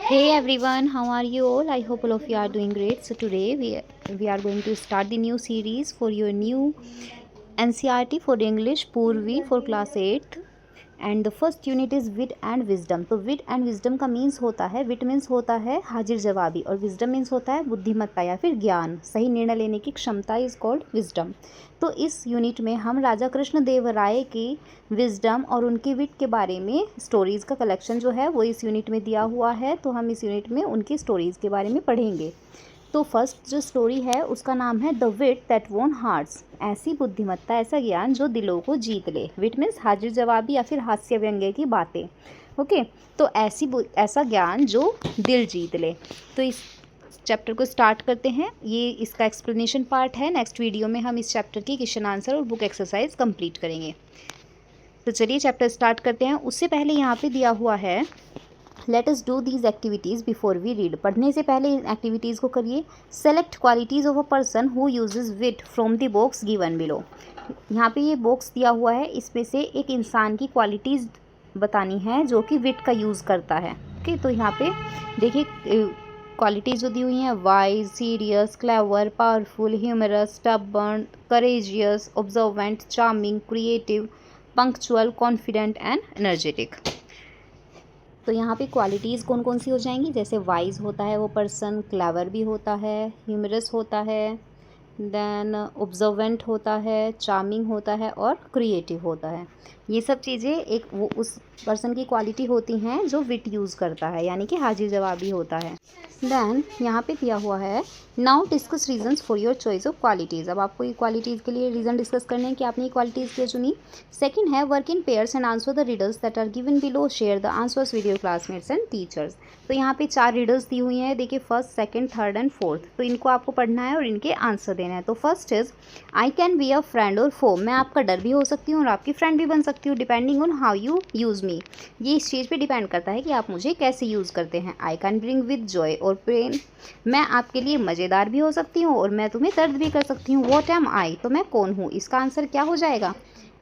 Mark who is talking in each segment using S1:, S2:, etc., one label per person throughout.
S1: Hey everyone, how are you all? I hope all of you are doing great. So today we are going to start the new series for your new NCERT for English Purvi for class 8th and the first unit is wit and wisdom. तो wit and wisdom का means होता है, विट means होता है हाजिर जवाबी और wisdom means होता है बुद्धिमत्ता या फिर ज्ञान, सही निर्णय लेने की क्षमता इज़ कॉल्ड विजडम। तो इस यूनिट में हम राजा कृष्ण देव राय की विजडम और उनकी विट के बारे में स्टोरीज़ का कलेक्शन जो है वो इस यूनिट में दिया हुआ है, तो हम इस यूनिट में उनकी स्टोरीज़ के बारे में पढ़ेंगे। तो फर्स्ट जो स्टोरी है उसका नाम है the wit that won hearts, ऐसी बुद्धिमत्ता ऐसा ज्ञान जो दिलों को जीत ले। विट मीन्स हाजिर जवाबी या फिर हास्य व्यंग्य की बातें। ओके, तो ऐसा ज्ञान जो दिल जीत ले। तो इस चैप्टर को स्टार्ट करते हैं। ये इसका एक्सप्लेनेशन पार्ट है। नेक्स्ट वीडियो में हम इस चैप्टर की क्वेश्चन आंसर और बुक एक्सरसाइज कंप्लीट करेंगे। तो चलिए चैप्टर स्टार्ट करते हैं। उससे पहले यहाँ पे दिया हुआ है let us do these activities before we read. पढ़ने से पहले इन एक्टिविटीज़ को करिए। Select qualities of a person who uses wit from the box given below. यहाँ पे ये बॉक्स दिया हुआ है, इसमें से एक इंसान की क्वालिटीज़ बतानी है जो कि विट का यूज़ करता है। ओके, तो यहाँ पे देखिए क्वालिटीज़ जो दी हुई हैं, wise, serious, clever, powerful, humorous, stubborn, courageous, observant, charming, creative, punctual, confident and energetic. तो यहाँ पे क्वालिटीज़ कौन कौन सी हो जाएंगी, जैसे वाइज होता है वो पर्सन, क्लेवर भी होता है, ह्यूमरस होता है, देन ऑब्जर्वेंट होता है, चार्मिंग होता है और क्रिएटिव होता है। ये सब चीज़ें एक वो उस पर्सन की क्वालिटी होती हैं जो विट यूज़ करता है, यानी कि हाजिर जवाबी होता है। देन यहाँ पे दिया हुआ है now discuss reasons for your choice of qualities. अब आपको ये क्वालिटीज़ के लिए रीज़न डिस्कस करने हैं कि आपने ये क्वालिटीज़ क्यों चुनी। सेकंड है work in pairs and answer the riddles that are given below, share the answers with your classmates and teachers. तो यहाँ पे 4 रिडल्स दी हुई हैं, देखिए first, second, third and fourth. तो इनको आपको पढ़ना है और इनके आंसर देना है। तो first is I can be a friend और फो। मैं आपका डर भी हो सकती हूँ और आपकी फ्रेंड भी बन सकती हूँ, depending on how you use me. ये इस चीज़ पे डिपेंड करता है कि आप मुझे कैसे यूज़ करते हैं। I can bring with Joy और पेन। मैं आपके लिए मज़ेदार भी हो सकती हूँ और मैं तुम्हें दर्द भी कर सकती हूँ। वॉट एम आई, तो मैं कौन हूँ। इसका आंसर क्या हो जाएगा,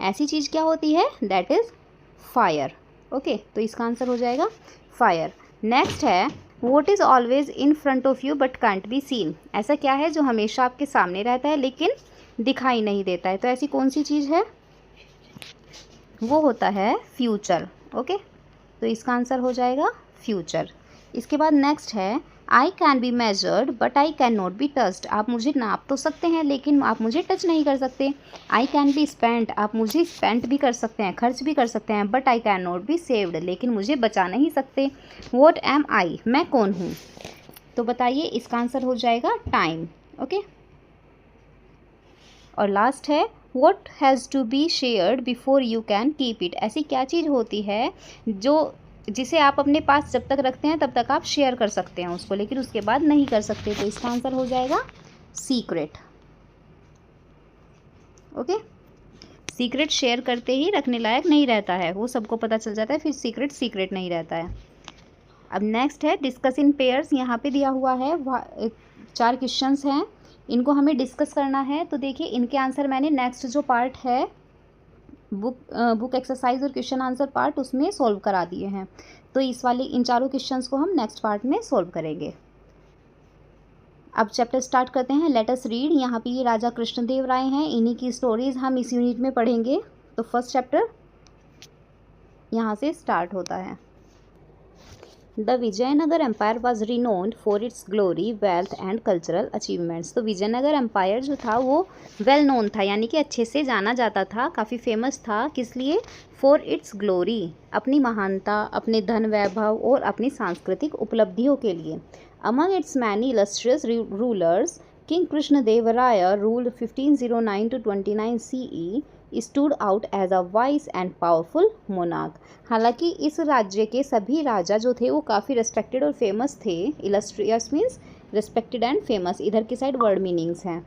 S1: ऐसी चीज़ क्या होती है, दैट इज़ फायर। ओके, तो इसका आंसर हो जाएगा फायर। नेक्स्ट है what is always in front of you but can't be seen. ऐसा क्या है जो हमेशा आपके सामने रहता है लेकिन दिखाई नहीं देता है। तो ऐसी कौन सी चीज़ है, वो होता है फ्यूचर। ओके, तो इसका आंसर हो जाएगा फ्यूचर। इसके बाद नेक्स्ट है I can be measured but I can not be touched. आप मुझे नाप तो सकते हैं लेकिन आप मुझे टच नहीं कर सकते। आई कैन बी स्पेंट, आप मुझे स्पेंट भी कर सकते हैं, खर्च भी कर सकते हैं। But I can not be saved, लेकिन मुझे बचा नहीं सकते। वॉट एम आई, मैं कौन हूँ। तो बताइए इसका आंसर हो जाएगा टाइम। ओके, और लास्ट है what has to be shared before you can keep it. ऐसी क्या चीज़ होती है जो जिसे आप अपने पास जब तक रखते हैं तब तक आप शेयर कर सकते हैं उसको, लेकिन उसके बाद नहीं कर सकते। तो इसका आंसर हो जाएगा सीक्रेट। ओके, सीक्रेट शेयर करते ही रखने लायक नहीं रहता है, वो सबको पता चल जाता है, फिर सीक्रेट सीक्रेट नहीं रहता है। अब नेक्स्ट है डिस्कस इन पेयर्स। यहाँ पे दिया हुआ है 4 क्वेश्चंस हैं, इनको हमें डिस्कस करना है। तो देखिए इनके आंसर मैंने नेक्स्ट जो पार्ट है बुक एक्सरसाइज और क्वेश्चन आंसर पार्ट उसमें सॉल्व करा दिए हैं। तो इस वाले इन चारों क्वेश्चंस को हम नेक्स्ट पार्ट में सॉल्व करेंगे। अब चैप्टर स्टार्ट करते हैं। Let us read. यहाँ पे ये राजा कृष्णदेव राय हैं, इन्हीं की स्टोरीज हम इस यूनिट में पढ़ेंगे। तो फर्स्ट चैप्टर यहाँ से स्टार्ट होता है। The Vijayanagara empire was renowned for its glory, wealth and cultural achievements. तो विजयनगर एम्पायर जो था वो वेल नोन था, यानी कि अच्छे से जाना जाता था, काफ़ी फेमस था। किस लिए, फॉर इट्स ग्लोरी, अपनी महानता, अपने धन वैभव और अपनी सांस्कृतिक उपलब्धियों के लिए। Among its many illustrious rulers, king Krishnadevaraya ruled 1509 to 29 CE, stood out as a wise and powerful monarch. हालांकि इस राज्य के सभी राजा जो थे वो काफ़ी रेस्पेक्टेड और फेमस थे। Illustrious means respected and famous, इधर की साइड वर्ड मीनिंग्स हैं।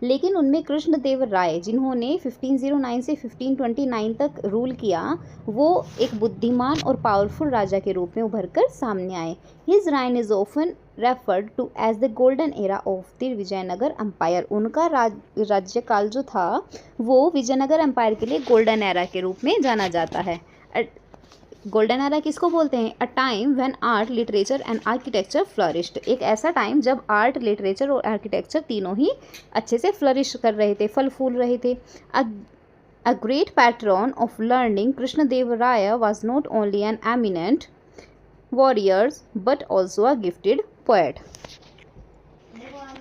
S1: लेकिन उनमें कृष्णदेव राय जिन्होंने 1509 से 1529 तक रूल किया, वो एक बुद्धिमान और पावरफुल राजा के रूप में उभर कर सामने आए। His reign is often referred to as the golden era of the Vijayanagara empire. उनका राज्यकाल जो था वो विजयनगर एम्पायर के लिए गोल्डन एरा के रूप में जाना जाता है। गोल्डन एरा किसको बोलते हैं? A time when art, literature and architecture flourished. एक ऐसा टाइम जब आर्ट, लिटरेचर और आर्किटेक्चर तीनों ही अच्छे से फ्लरिश कर रहे थे, फल फूल रहे थे। A great patron of learning, Krishnadevaya was not only an eminent warrior but also a gifted poet.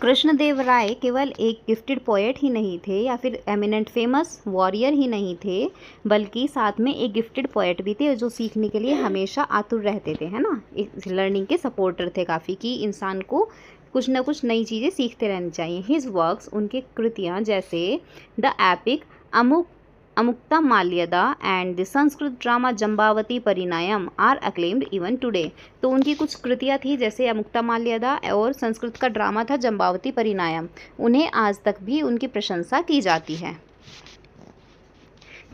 S1: Krishnadeva राय केवल एक गिफ्टेड पोएट ही नहीं थे या फिर एमिनेंट फेमस वॉरियर ही नहीं थे, बल्कि साथ में एक गिफ्टेड पोएट भी थे जो सीखने के लिए हमेशा आतुर रहते थे, है ना। एक लर्निंग के सपोर्टर थे काफ़ी, कि इंसान को कुछ ना कुछ नई चीज़ें सीखते रहनी चाहिए। हिज वर्क्स, उनके कृतियाँ जैसे the epic Amuktamalyada and the Sanskrit drama Jambavati Parinayam are acclaimed even today. तो उनकी कुछ कृतियाँ थी जैसे अमुक्ता माल्यदा और संस्कृत का ड्रामा था जम्बावती परिणायम, उन्हें आज तक भी उनकी प्रशंसा की जाती है।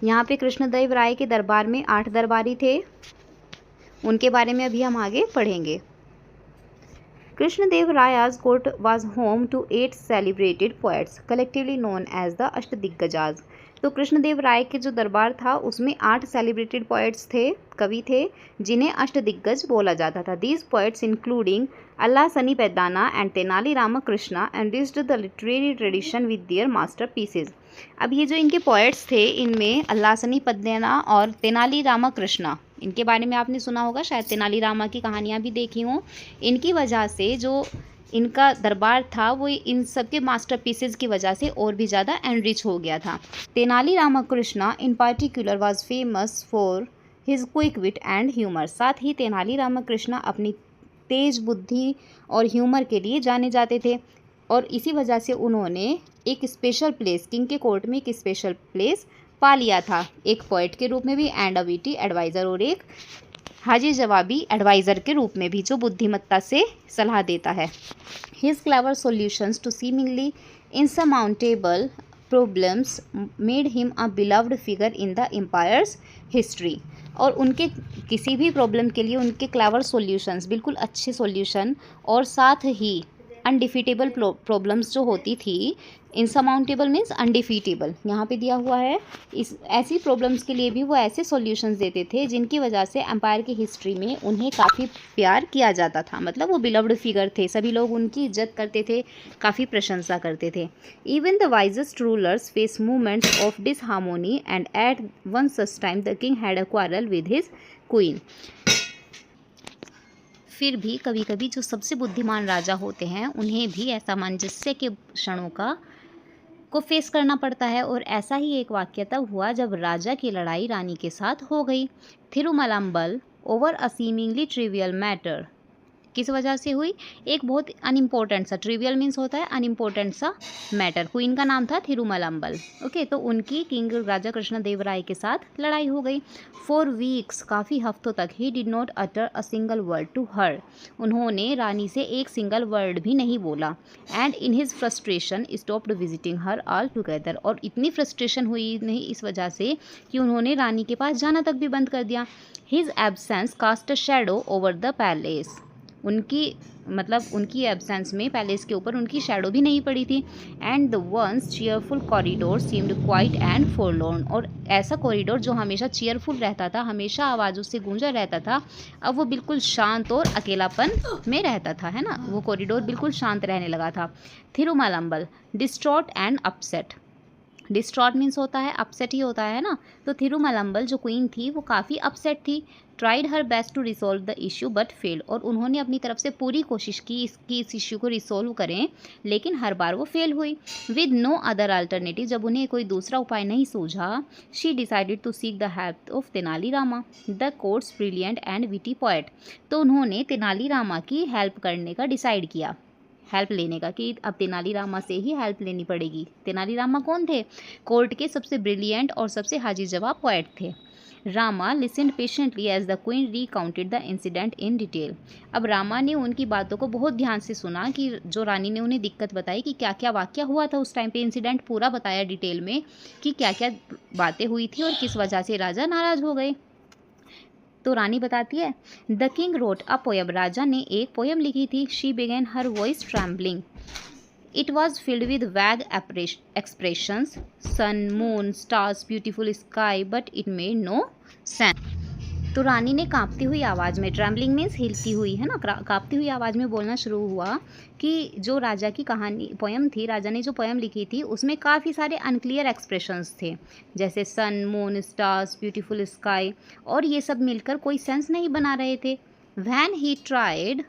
S1: यहाँ पे कृष्णदेव राय के दरबार में 8 दरबारी थे, उनके बारे में अभी हम आगे पढ़ेंगे। Krishnadeva राया's court was home to 8 celebrated poets collectively known as the अष्टदिग्गजाज। तो कृष्णदेव राय के जो दरबार था उसमें 8 सेलिब्रेटेड पोएट्स थे, कवि थे, जिन्हें अष्टदिग्गज बोला जाता था। These poets including Allasani Peddana and Tenali Ramakrishna enriched the literary tradition with their masterpieces. अब ये जो इनके पोएट्स थे, इनमें अल्लासनी पेद्दाना और तेनाली रामकृष्णा, इनके बारे में आपने सुना होगा, शायद तेनाली रामा की कहानियाँ भी देखी हों। इनकी वजह से जो इनका दरबार था वो इन सब के मास्टरपीसेस की वजह से और भी ज़्यादा एनरिच हो गया था। Tenali Ramakrishna in particular was famous for his quick wit and humour. साथ ही तेनाली रामकृष्णा अपनी तेज बुद्धि और ह्यूमर के लिए जाने जाते थे, और इसी वजह से उन्होंने एक स्पेशल प्लेस, किंग के कोर्ट में एक स्पेशल प्लेस पा लिया था, एक पोइट के रूप में भी एंड अ विटी एडवाइज़र, और एक हाजिर जवाबी एडवाइज़र के रूप में भी, जो बुद्धिमत्ता से सलाह देता है। His clever solutions to seemingly insurmountable problems made him a beloved figure in the empire's history. और उनके किसी भी प्रॉब्लम के लिए उनके क्लेवर सॉल्यूशंस, बिल्कुल अच्छे सॉल्यूशन, और साथ ही अनडिफीटेबल प्रॉब्लम्स जो होती थी, इनसमाउंटेबल मीन्स अनडिफीटेबल, यहाँ पे दिया हुआ है। इस ऐसी प्रॉब्लम्स के लिए भी वो ऐसे सॉल्यूशंस देते थे जिनकी वजह से एम्पायर की हिस्ट्री में उन्हें काफ़ी प्यार किया जाता था। मतलब वो बिलव्ड फिगर थे, सभी लोग उनकी इज्जत करते थे, काफ़ी प्रशंसा करते थे। Even the wisest rulers face movements of disharmony and at one such time the king had a quarrel with his queen. फिर भी कभी कभी जो सबसे बुद्धिमान राजा होते हैं उन्हें भी असामंजस्य के क्षणों को फेस करना पड़ता है, और ऐसा ही एक वाक्य तब हुआ जब राजा की लड़ाई रानी के साथ हो गई। Thirumalambal over a seemingly trivial matter. किस वजह से हुई? एक बहुत अनइम्पोर्टेंट सा, ट्रिवियल मीन्स होता है अनइम्पोर्टेंट सा मैटर। क्वीन का नाम था थिरुमलम्बल, ओके। तो उनकी किंग राजा कृष्णदेव राय के साथ लड़ाई हो गई। फॉर वीक्स, काफ़ी हफ्तों तक, he did not utter a single word to her. उन्होंने रानी से एक सिंगल वर्ड भी नहीं बोला। And in his frustration stopped visiting her altogether. और इतनी फ्रस्ट्रेशन हुई नहीं इस वजह से कि उन्होंने रानी के पास जाना तक भी बंद कर दिया। His absence cast a shadow over the palace. उनकी एब्सेंस में पैलेस के ऊपर उनकी शैडो भी नहीं पड़ी थी। And the once cheerful corridor seemed quiet and forlorn. और ऐसा कॉरिडोर जो हमेशा चीयरफुल रहता था, हमेशा आवाज़ों से गूंजा रहता था, अब वो बिल्कुल शांत और अकेलापन में रहता था, है ना। वो कॉरिडोर बिल्कुल शांत रहने लगा था। Thirumalambal distraught and upset. Distraught means होता है अपसेट ही होता है ना। तो थिरुमलम्बल जो क्वीन थी वो काफ़ी अपसेट थी। Tried her best to resolve the issue but failed. और उन्होंने अपनी तरफ से पूरी कोशिश की इस इशू को रिसोल्व करें, लेकिन हर बार वो फेल हुई। विद नो अदर अल्टरनेटिव, जब उन्हें कोई दूसरा उपाय नहीं सूझा, she decided to seek the help of Tenali Rama, the court's brilliant and witty poet. तो उन्होंने तेनाली रामा की हेल्प करने का डिसाइड किया, हेल्प लेने का, कि अब तेनाली रामा से ही हेल्प लेनी पड़ेगी। तेनाली रामा कौन थे? कोर्ट के सबसे ब्रिलियंट और सबसे हाजिर जवाब पोएट थे। Rama listened patiently as the queen recounted the incident in detail. अब रामा ने उनकी बातों को बहुत ध्यान से सुना, कि जो रानी ने उन्हें दिक्कत बताई कि क्या क्या वाक्य हुआ था उस टाइम पे, इंसिडेंट पूरा बताया डिटेल में कि क्या क्या बातें हुई थी और किस वजह से राजा नाराज हो गए। तो रानी बताती है, the king wrote a poem. राजा ने एक पोयम लिखी थी। She began her voice trembling. It was filled with vague expressions, sun, moon, stars, beautiful sky, but it made no sense. तो रानी ने कांपती हुई आवाज़ में, ट्रैम्बलिंग मीन्स हिलती हुई, है ना, कांपती हुई आवाज़ में बोलना शुरू हुआ कि जो राजा की कहानी पोयम थी, राजा ने जो पोयम लिखी थी उसमें काफ़ी सारे अनक्लियर एक्सप्रेशंस थे, जैसे सन, मून, स्टार्स, ब्यूटीफुल स्काई, और ये सब मिलकर कोई सेंस नहीं बना रहे थे। When he tried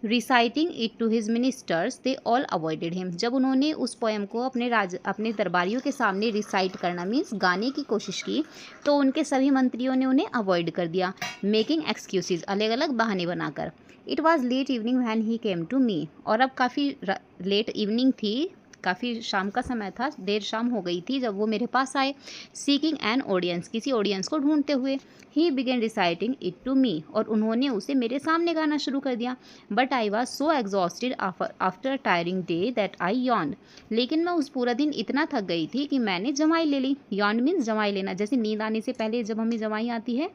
S1: reciting it to his ministers they all avoided him. जब उन्होंने उस पोएम को अपने दरबारियों के सामने रिसाइट करना मीन्स गाने की कोशिश की, तो उनके सभी मंत्रियों ने उन्हें अवॉइड कर दिया, मेकिंग एक्सक्यूजेज, अलग अलग बहाने बनाकर। It was late evening when he came to me, और अब काफ़ी लेट इवनिंग थी, काफ़ी शाम का समय था, देर शाम हो गई थी जब वो मेरे पास आए, सीकिंग एन ऑडियंस, किसी ऑडियंस को ढूंढते हुए। He began reciting it to me, और उन्होंने उसे मेरे सामने गाना शुरू कर दिया। But I was so exhausted after tiring day that I yawned, लेकिन मैं उस पूरा दिन इतना थक गई थी कि मैंने जमाई ले ली। यॉन्ड मीन्स जमाई लेना, जैसे नींद आने से पहले जब हमें जमाई आती है,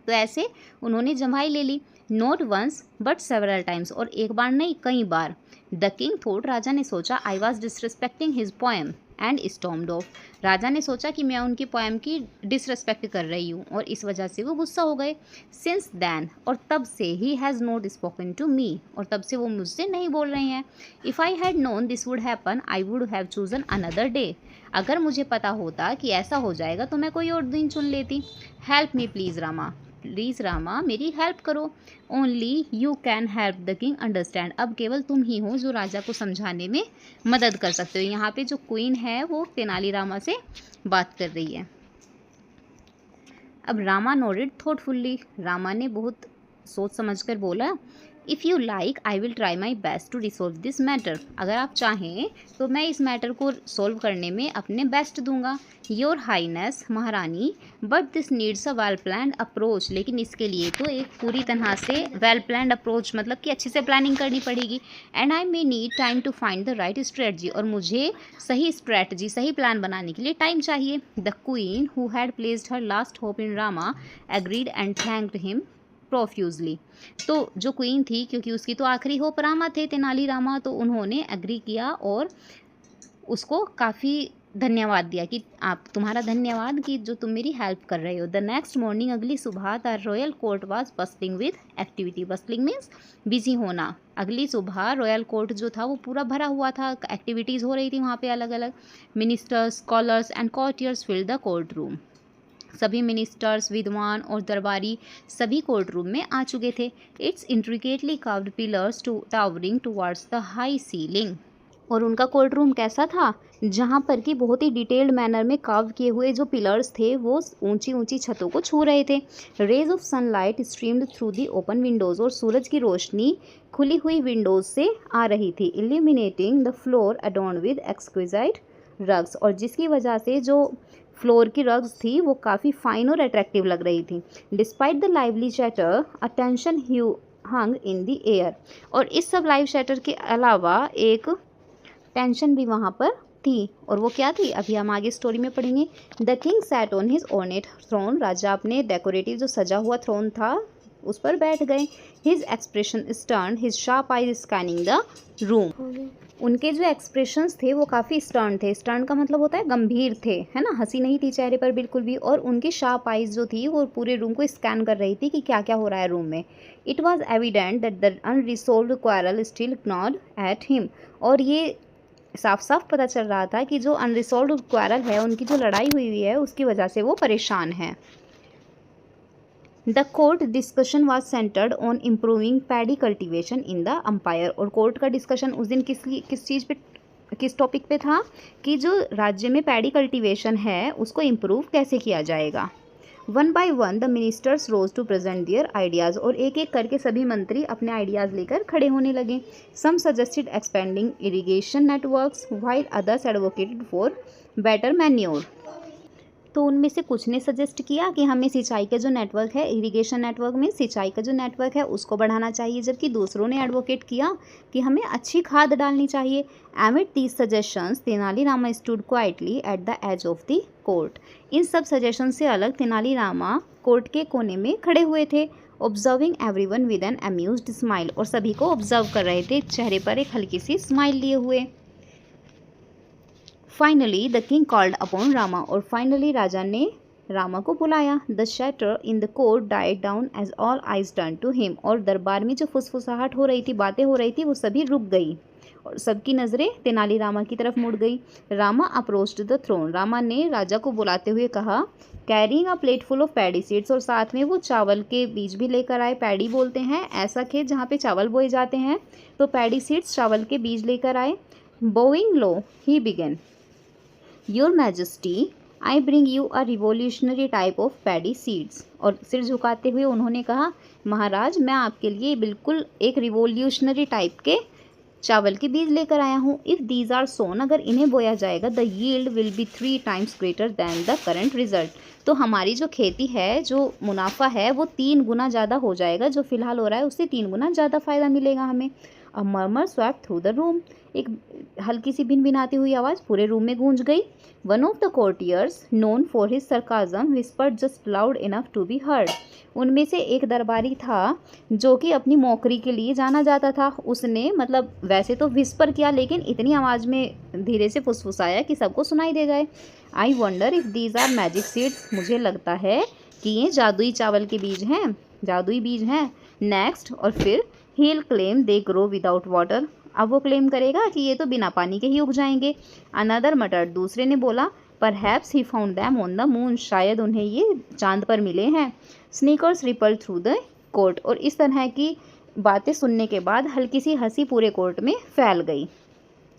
S1: तो ऐसे उन्होंने जमाई ले ली। Not once but several times, और एक बार नहीं कई बार। द किंग थॉट, राजा ने सोचा, I was disrespecting his poem and stormed off. राजा ने सोचा कि मैं उनकी पोएम की डिसरिस्पेक्ट कर रही हूँ, और इस वजह से वो गुस्सा हो गए। सिंस दैन, और तब से, he has not spoken to me, और तब से वो मुझसे नहीं बोल रहे हैं। If I had known this would happen I would have chosen another day, अगर मुझे पता होता कि ऐसा हो जाएगा तो मैं कोई और दिन चुन लेती। Help me please Rama, please Rama मेरी हेल्प करो। Only you can help the king understand, अब केवल तुम ही हो जो राजा को समझाने में मदद कर सकते हो। यहाँ पे जो क्वीन है वो तेनालीरामा से बात कर रही है। अब रामा नोडेड थॉटफुल्ली, रामा ने बहुत सोच समझकर बोला, if you like I will try my best to resolve this matter, अगर आप चाहें तो मैं इस मैटर को सॉल्व करने में अपने बेस्ट दूंगा। योर हाईनेस, महारानी, but this needs a well planned approach, लेकिन इसके लिए तो एक पूरी तरह से वेल प्लान्ड अप्रोच, मतलब कि अच्छे से प्लानिंग करनी पड़ेगी। And I may need time to find the right strategy, और मुझे सही स्ट्रेटजी, सही प्लान बनाने के लिए टाइम चाहिए। The queen who had placed her last hope in Rama agreed and thanked him profusely, तो जो क्वीन थी, क्योंकि उसकी तो आखिरी होप रामा थे, तेनालीरामा, तो उन्होंने एग्री किया और उसको काफ़ी धन्यवाद दिया कि आप, तुम्हारा धन्यवाद कि जो तुम मेरी हेल्प कर रहे हो। द नेक्स्ट मॉर्निंग, अगली सुबह, the royal court was bustling with activity, bustling means busy होना। अगली सुबह रॉयल कोर्ट जो था वो पूरा भरा हुआ था, एक्टिविटीज़ हो रही थी वहाँ पे अलग अलग। Ministers, scholars and courtiers filled the court room, सभी मिनिस्टर्स, विद्वान और दरबारी सभी कोर्ट रूम में आ चुके थे। Its intricately carved pillars to towering towards the high ceiling, और उनका कोर्ट रूम कैसा था, जहाँ पर कि बहुत ही डिटेल्ड मैनर में कार्व किए हुए जो पिलर्स थे वो ऊंची ऊंची छतों को छू रहे थे। Rays of sunlight streamed through the open windows, और सूरज की रोशनी खुली हुई विंडोज़ से आ रही थी। Illuminating the floor adorned with exquisite rugs, और जिसकी वजह से जो फ्लोर की रग्स थी वो काफ़ी फाइन और अट्रैक्टिव लग रही थी। Despite the lively chatter attention hung in the air, और इस सब लाइव चैटर के अलावा एक टेंशन भी वहाँ पर थी, और वो क्या थी अभी हम आगे स्टोरी में पढ़ेंगे। The king sat on his ornate throne, राजा अपने डेकोरेटिव जो सजा हुआ थ्रोन था उस पर बैठ गए। His expression stern, his sharp eyes scanning the room, उनके जो एक्सप्रेशंस थे वो काफ़ी स्टर्न थे। स्टर्न का मतलब होता है गंभीर थे, है ना, हंसी नहीं थी चेहरे पर बिल्कुल भी, और उनकी शार्प आइज जो थी वो पूरे रूम को स्कैन कर रही थी कि क्या क्या हो रहा है रूम में। It was evident that the unresolved quarrel still gnawed at him, और ये साफ साफ पता चल रहा था कि जो अनरिसोल्व्ड क्वारल है, उनकी जो लड़ाई हुई है उसकी वजह से वो परेशान है। The court discussion was centred on improving paddy cultivation in the empire, और कोर्ट का डिस्कशन उस दिन किस चीज़ पे, किस टॉपिक पे था कि जो राज्य में पैडी कल्टिवेशन है उसको इम्प्रूव कैसे किया जाएगा। One by one the ministers rose to present their ideas, और एक एक करके सभी मंत्री अपने आइडियाज़ लेकर खड़े होने लगे। Some suggested expanding irrigation networks while others advocated for better manure, तो उनमें से कुछ ने सजेस्ट किया कि हमें सिंचाई का जो नेटवर्क है, इरिगेशन नेटवर्क में सिंचाई का जो नेटवर्क है उसको बढ़ाना चाहिए, जबकि दूसरों ने एडवोकेट किया कि हमें अच्छी खाद डालनी चाहिए। Amid these suggestions Tenalirama stood quietly at the edge of the court, इन सब सजेशन से अलग तेनालीरामा कोर्ट के कोने में खड़े हुए थे। Observing everyone with an amused smile, और सभी को ऑब्जर्व कर रहे थे, चेहरे पर एक हल्की सी स्माइल लिए हुए। Finally the king called upon Rama, और फाइनली राजा ने रामा को बुलाया। The chatter in the court died down as all eyes turn to him. और दरबार में जो फुसफुसाहट हो रही थी, बातें हो रही थी, वो सभी रुक गई और सबकी नज़रें तेनालीरामा की तरफ मुड़ गई। Rama approached the throne. Rama ने राजा को बुलाते हुए कहा, carrying a plate full of paddy seeds. और साथ में वो चावल के बीज भी लेकर आए। पैडी बोलते हैं ऐसा खेत जहाँ पे चावल बोए जाते हैं, तो पैडी सीड्स चावल के बीज लेकर आए। Boeing low he began, your majesty I bring you a revolutionary type of paddy seeds. और सिर झुकाते हुए उन्होंने कहा, महाराज मैं आपके लिए बिल्कुल एक रिवोल्यूशनरी टाइप के चावल के बीज लेकर आया हूँ। इफ़ दीज आर सोन, अगर इन्हें बोया जाएगा, the yield will be 3 times greater than the current result. तो हमारी जो खेती है, जो मुनाफा है, वो 3 गुना ज़्यादा हो जाएगा। जो फिलहाल हो रहा है उससे 3 गुना ज़्यादा फ़ायदा मिलेगा हमें। A murmur swept through the room. एक हल्की सी भिनभिनाती हुई आवाज़ पूरे रूम में गूंज गई। One of the courtiers known for his sarcasm whispered just loud enough to be heard. उनमें से एक दरबारी था जो कि अपनी मौकरी के लिए जाना जाता था। उसने मतलब वैसे तो विस्पर किया, लेकिन इतनी आवाज़ में धीरे से फुसफुसाया कि सबको सुनाई दे जाए। I wonder if these are magic seeds. मुझे लगता है कि ये जादुई चावल के बीज हैं, जादुई बीज हैं। नेक्स्ट, और फिर he'll claim they grow without water। अब वो क्लेम करेगा कि ये तो बिना पानी के ही उग जाएंगे। अनदर मटर, दूसरे ने बोला, perhaps he found them on the moon. शायद उन्हें ये चांद पर मिले हैं। Sneakers ripple through the court. और इस तरह की बातें सुनने के बाद हल्की सी हंसी पूरे कोर्ट में फैल गई।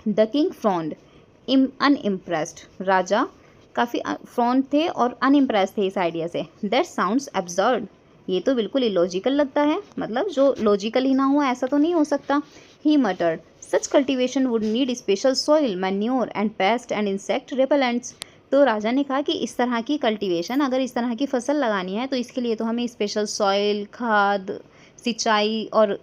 S1: The king frowned unimpressed. राजा काफ़ी फ्रॉन्ड थे और अनइम्प्रेस थे इस आइडिया से। That sounds absurd. ये तो बिल्कुल इलॉजिकल लगता है, मतलब जो लॉजिकल ही ना हो ऐसा तो नहीं हो सकता। He muttered, such cultivation would need special soil, manure and pest and insect repellents. तो राजा ने कहा कि इस तरह की कल्टीवेशन, अगर इस तरह की फसल लगानी है तो इसके लिए तो हमें स्पेशल सॉइल, खाद, सिंचाई और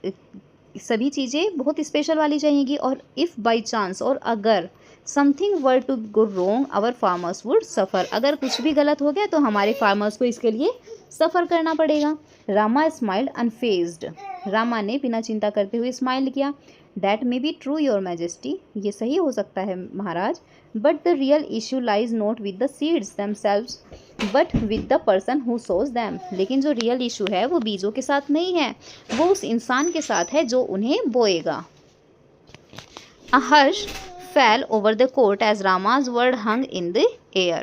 S1: सभी चीज़ें बहुत स्पेशल वाली चाहिएगी। और इफ़ बाई चांस, और अगर something were to go wrong our farmers would suffer. अगर कुछ भी गलत हो गया तो हमारे फार्मर्स को इसके लिए सफ़र करना पड़ेगा। रामा स्माइल्ड अनफेज्ड। रामा ने बिना चिंता करते हुए स्माइल किया। That may be true your majesty. ये सही हो सकता है महाराज। But the real issue lies not with the seeds themselves but with the person who sows them. लेकिन जो रियल इशू है वो बीजों के साथ नहीं है, वो उस इंसान के साथ है जो उन्हें बोएगा। अ हर्ष fell over the court as Rama's word hung in the air।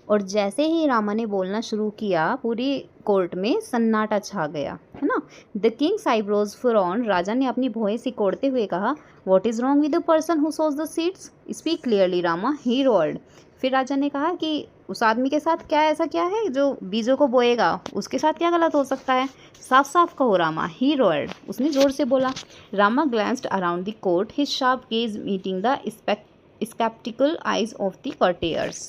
S1: और जैसे ही रामा ने बोलना शुरू किया, पूरी कोर्ट में सन्नाटा छा गया, है ना। The king's eyebrows frown. राजा ने अपनी भौहें सिकोड़ते हुए कहा, what is wrong with the person who sows the seeds, speak clearly Rama. He roared. फिर राजा ने कहा कि उस आदमी के साथ क्या ऐसा क्या है जो बीजों को बोएगा, उसके साथ क्या गलत हो सकता है, साफ साफ कहो रामा। He rolled. उसने ज़ोर से बोला। Rama glanced around the court, his sharp gaze meeting the sceptical eyes of the courtiers।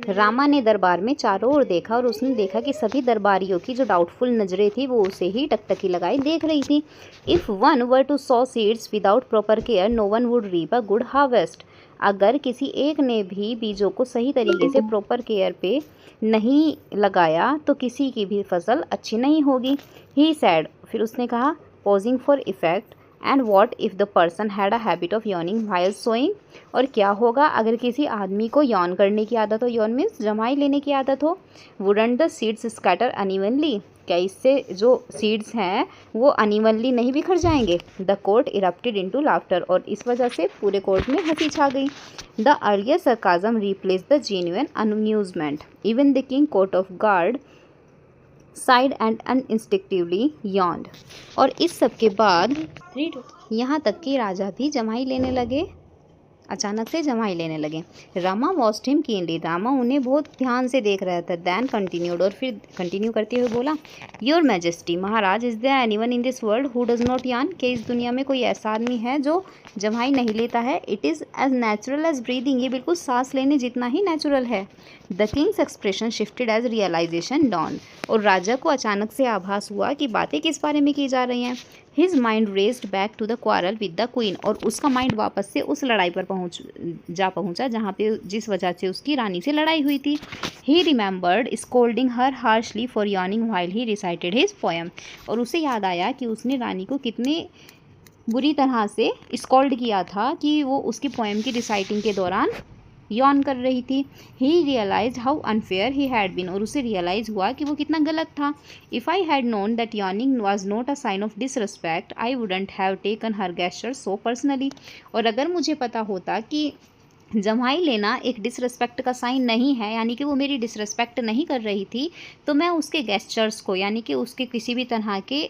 S1: Rama ने दरबार में चारों ओर देखा और उसने देखा कि सभी दरबारियों की जो डाउटफुल नज़रें थी वो उसे ही टकटकी लगाई देख रही थी। If one were to sow seeds without proper care no one would reap a good harvest. अगर किसी एक ने भी बीजों को सही तरीके से प्रॉपर केयर पे नहीं लगाया तो किसी की भी फसल अच्छी नहीं होगी। He said. फिर उसने कहा, pausing for effect, and what if the person had a habit of yawning while sowing. और क्या होगा अगर किसी आदमी को यौन करने की आदत हो, यौन मीन्स जमाई लेने की आदत हो। Wouldn't the seeds scatter unevenly. क्या इससे जो सीड्स हैं वो अनइवनली नहीं बिखर जाएंगे। The court erupted into laughter. और इस वजह से पूरे कोर्ट में हंसी छा गई। The earlier sarcasm replace the genuine amusement. Even the king caught off guard side and uninstinctively yawned। और इस सब के बाद यहाँ तक कि राजा भी जमाई लेने लगे, अचानक से जमाई लेने लगे। Rama watched him keenly. Rama उन्हें बहुत ध्यान से देख रहा था। Then continued. और फिर कंटिन्यू करते हुए बोला, योर मैजेस्टी महाराज, is there anyone in this world who does not yawn. कि इस दुनिया में कोई ऐसा आदमी है जो जमाई नहीं लेता है। It is as natural as breathing. ये बिल्कुल सांस लेने जितना ही नेचुरल है। The king's expression shifted as realisation dawn. और राजा को अचानक से आभास हुआ कि बातें किस बारे में की जा रही हैं। His mind raced back to the quarrel with the queen. और उसका माइंड वापस से उस लड़ाई पर पहुंचा जहाँ पे जिस वजह से उसकी रानी से लड़ाई हुई थी। ही remembered scolding her harshly for yawning while he recited his poem. और उसे याद आया कि उसने रानी को कितने बुरी तरह से स्कोल्ड किया था कि वो उसकी पोएम की रिसाइटिंग के दौरान यॉन कर रही थी। He realise how unfair he had been, और उसे रियलाइज़ हुआ कि वो कितना गलत था। If I had known that yawning was not a sign of disrespect I wouldn't have taken her gesture so personally, और अगर मुझे पता होता कि जम्हाई लेना एक डिसरिस्पेक्ट का साइन नहीं है, यानी कि वो मेरी डिसरिस्पेक्ट नहीं कर रही थी, तो मैं उसके गेस्चर्स को, यानी कि उसके किसी भी तरह के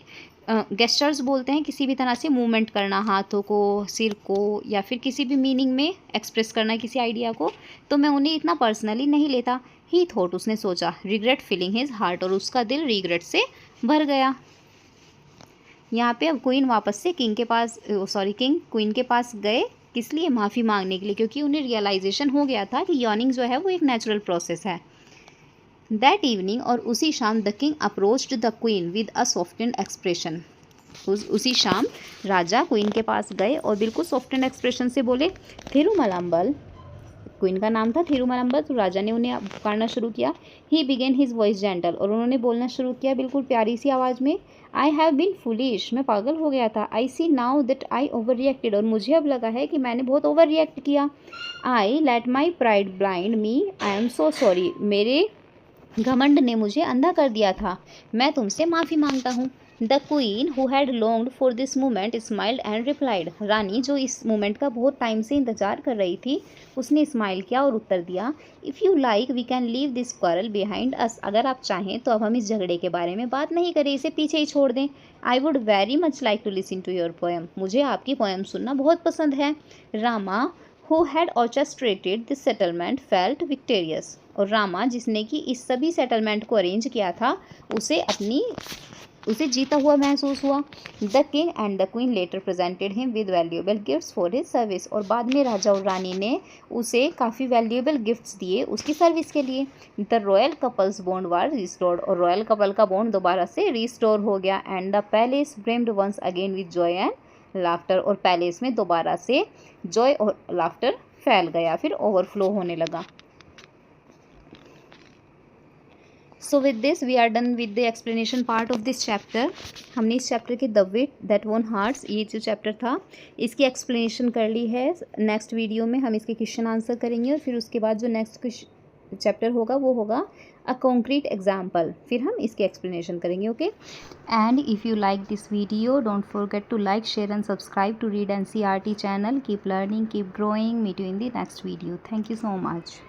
S1: गेस्चर्स बोलते हैं किसी भी तरह से मूवमेंट करना, हाथों को, सिर को, या फिर किसी भी मीनिंग में एक्सप्रेस करना किसी आइडिया को, तो मैं उन्हें इतना पर्सनली नहीं लेता। ही थॉट, उसने सोचा, रिग्रेट फीलिंग हिज हार्ट, और उसका दिल रिग्रेट से भर गया। यहाँ पे अब क्वीन वापस से किंग के पास, किंग क्वीन के पास गए, किस लिए? माफ़ी मांगने के लिए, क्योंकि उन्हें रियलाइजेशन हो गया था कि यॉर्निंग जो है वो एक नेचुरल प्रोसेस है। दैट इवनिंग, और उसी शाम, the king approached the queen with a softened expression. उसी शाम राजा क्वीन के पास गए और बिल्कुल सॉफ्टेंड एक्सप्रेशन से बोले, थिरुमलम्बल, क्वीन का नाम था थिरुमलम्बल, तो राजा ने उन्हें पुकारना शुरू किया। ही बिगेन हिज वॉइस जेंटल, और उन्होंने बोलना शुरू किया बिल्कुल प्यारी सी आवाज़ में। आई हैव बीन फुलिश, मैं पागल हो गया था। I see now that I overreacted, और मुझे अब लगा है कि मैंने बहुत ओवर रिएक्ट किया। I let my pride blind me, I am so sorry, मेरे घमंड ने मुझे अंधा कर दिया था, मैं तुमसे माफ़ी मांगता हूँ। The queen who had longed for this moment smiled and replied, रानी जो इस मोमेंट का बहुत टाइम से इंतजार कर रही थी, उसने स्माइल किया और उत्तर दिया, if you like we can leave this quarrel behind us, अगर आप चाहें तो अब हम इस झगड़े के बारे में बात नहीं करें, इसे पीछे ही छोड़ दें। I would very much like to listen to your poem, मुझे आपकी पोएम सुनना बहुत पसंद है। Rama who had orchestrated this settlement felt victorious, और रामा जिसने कि इस सभी सेटलमेंट को अरेंज किया था, उसे जीता हुआ महसूस हुआ। The king and the queen later presented him with valuable gifts for his service, और बाद में राजा और रानी ने उसे काफ़ी वैल्यूएबल गिफ्ट्स दिए उसकी सर्विस के लिए। The royal couple's bond were restored, और रॉयल कपल का बॉन्ड दोबारा से रिस्टोर हो गया। And the palace brimmed once again with joy and laughter, और पैलेस में दोबारा से जॉय और लाफ्टर फैल गया, फिर ओवरफ्लो होने लगा। So with this we are done with the explanation part of this chapter. हमने इस चैप्टर के the wit that won hearts, ये जो चैप्टर था, इसकी एक्सप्लेनेशन कर ली है। नेक्स्ट वीडियो में हम इसके क्वेश्चन आंसर करेंगे, और फिर उसके बाद जो नेक्स्ट चैप्टर होगा वो होगा अ कॉन्क्रीट एग्जाम्पल, फिर हम इसकी एक्सप्लेनेशन करेंगे। Okay, and if you like this video don't forget to like, share and subscribe to read NCERT channel. Keep learning, keep growing, meet you in the next video. Thank you so much.